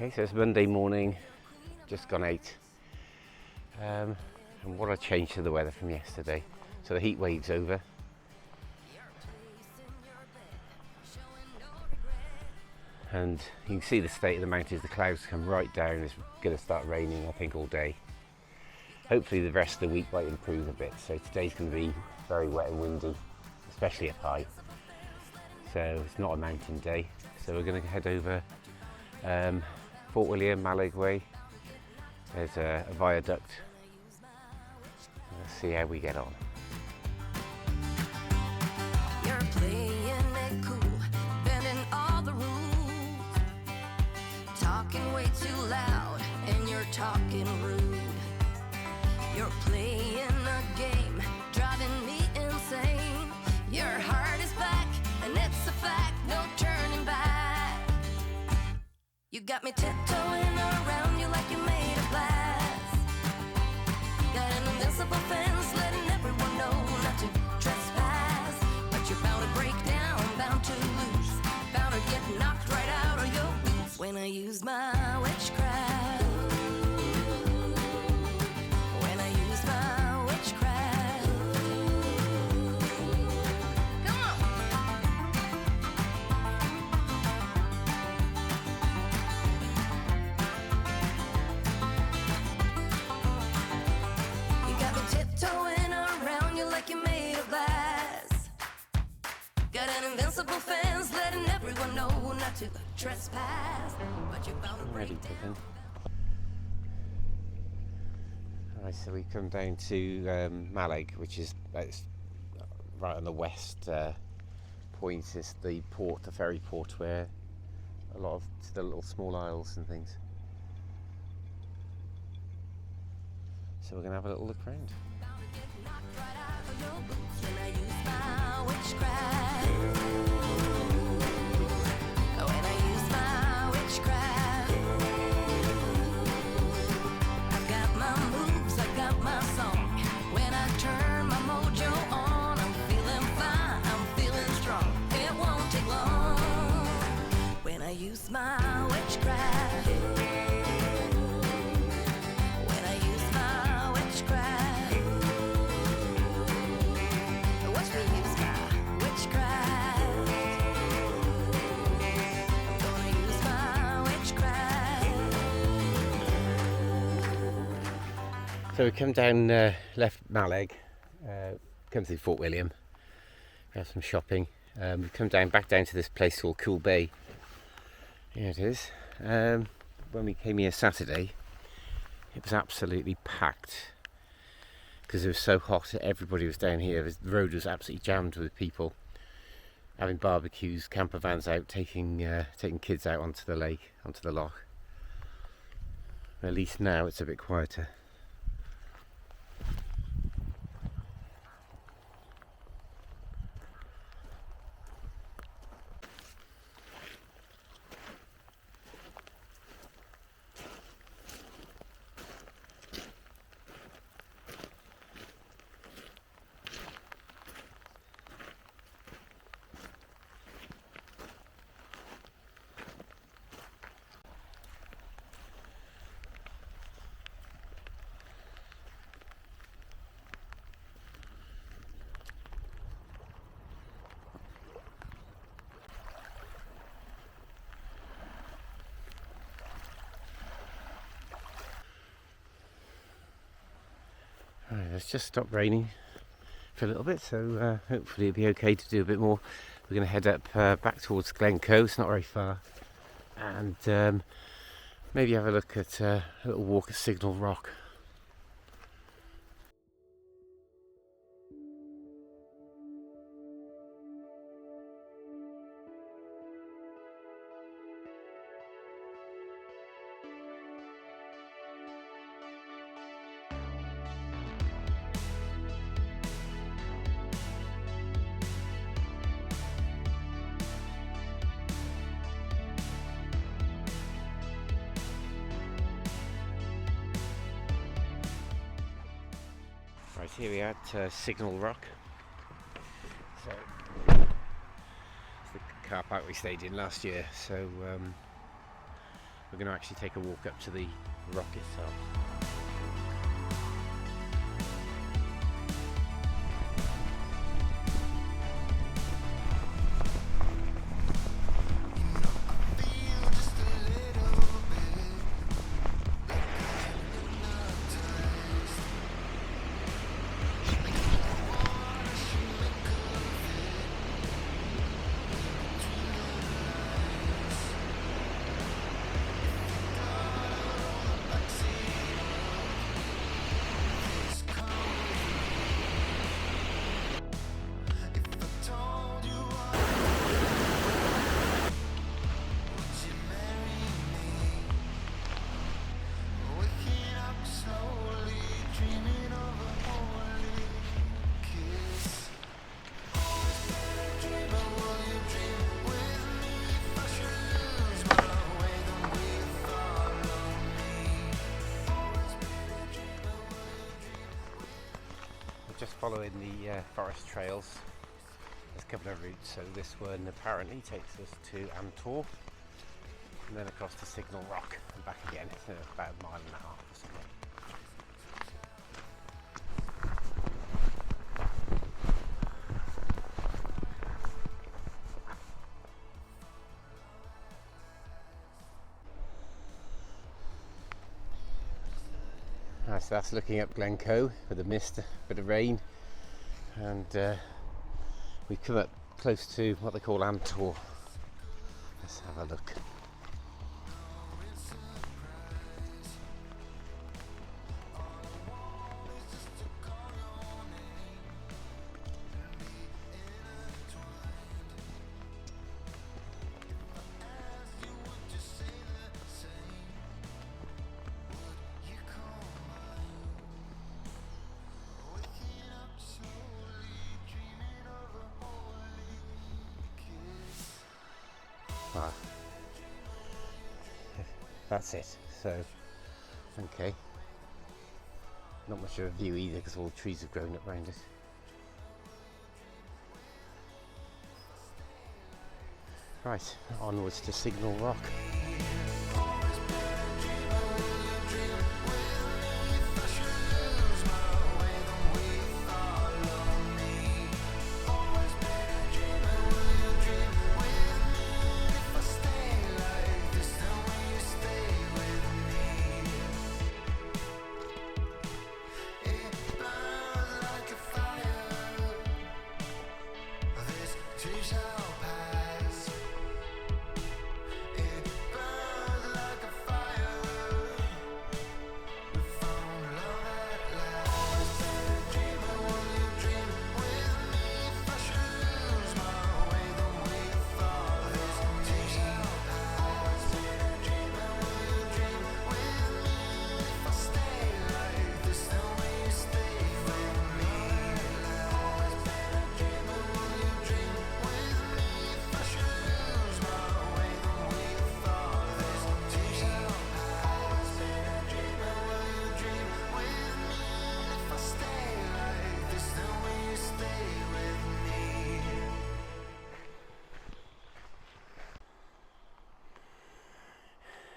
Okay, so it's Monday morning, just gone 8, and what a change to the weather from yesterday. So the heat wave's over, and you can see the state of the mountains. The clouds come right down. It's going to start raining, I think, all day. Hopefully the rest of the week might improve a bit. So today's going to be very wet and windy, especially up high. So it's not a mountain day. So we're going to head over Fort William, Mallaig way. There's a viaduct. Let's see how we get on. You're playing it cool, bending all the rules, talking way too loud, and you're talking rude. You're playing a game, driving me insane. Your heart is back, and it's a fact, no turning back. You got me tiptoeing around you like you made of glass. Got an invincible fence, letting everyone know not to trespass. But you're bound to break down, bound to lose, bound to get knocked right out of your boots when I use my witchcraft. When I use my witchcraft. Come on. You got me tiptoeing around you like you're made of glass. Got an invincible fence, letting everyone know not to trespass. But you're bound to break Ready, down. Pippin. Alright, so we come down to Mallaig, which is right on the west point. It's the port, the ferry port, where a lot of the little small isles and things. So we're going to have a little look around. Bound to get knocked right out of your boots when I use my witchcraft. When I use my witchcraft. I've got my moves, I've got my song. When I turn my mojo on, I'm feeling fine, I'm feeling strong. It won't take long when I use my witchcraft. When I use my witchcraft. Watch me use my witchcraft. I'm gonna use my witchcraft. So we come down, left Mallaig, come through Fort William, we have some shopping. We've come back down to this place called Cuil Bay. Here it is. When we came here Saturday, it was absolutely packed because it was so hot. Everybody was down here. The road was absolutely jammed with people having barbecues, camper vans out, taking kids out onto the lake, onto the loch. At least now it's a bit quieter. Alright, it's just stopped raining for a little bit, so hopefully it'll be okay to do a bit more. We're going to head up back towards Glencoe. It's not very far, and maybe have a look at a little walk at Signal Rock. Right, here we are at Signal Rock. So it's the car park we stayed in last year. So we're going to actually take a walk up to the rock itself. Just following the forest trails, there's a couple of routes. So this one apparently takes us to Amtor and then across to Signal Rock and back again. It's about a mile and a half or something. So that's looking up Glencoe with a mist, a bit of rain, and we've come up close to what they call Amtor. Let's have a look. Ah, that's it. So, okay. Not much of a view either because all the trees have grown up around it. Right, onwards to Signal Rock.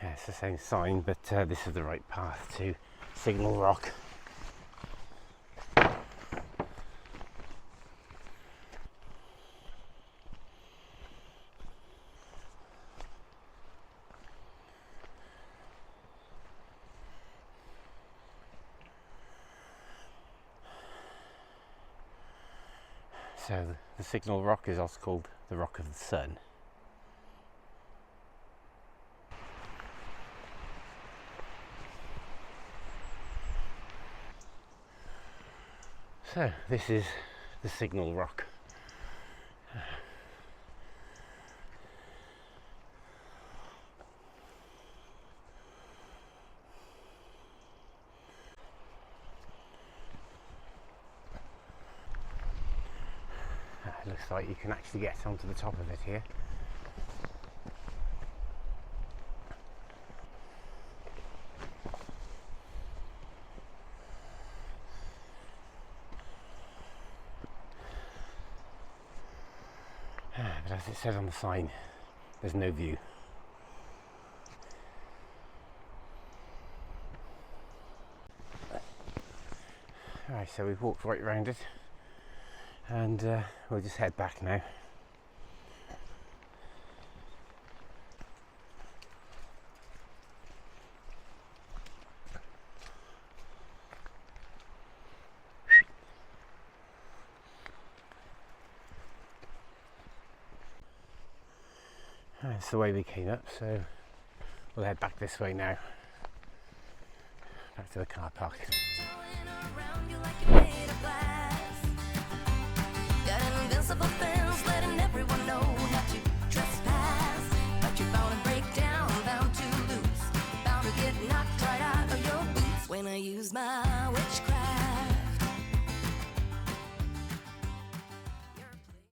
Yeah, it's the same sign, but this is the right path to Signal Rock. So the Signal Rock is also called the Rock of the Sun. So this is the Signal Rock. It looks like you can actually get onto the top of it here. But as it says on the sign, there's no view. Alright, so we've walked right around it, and we'll just head back now. That's the way we came up, so we'll head back this way now, back to the car park.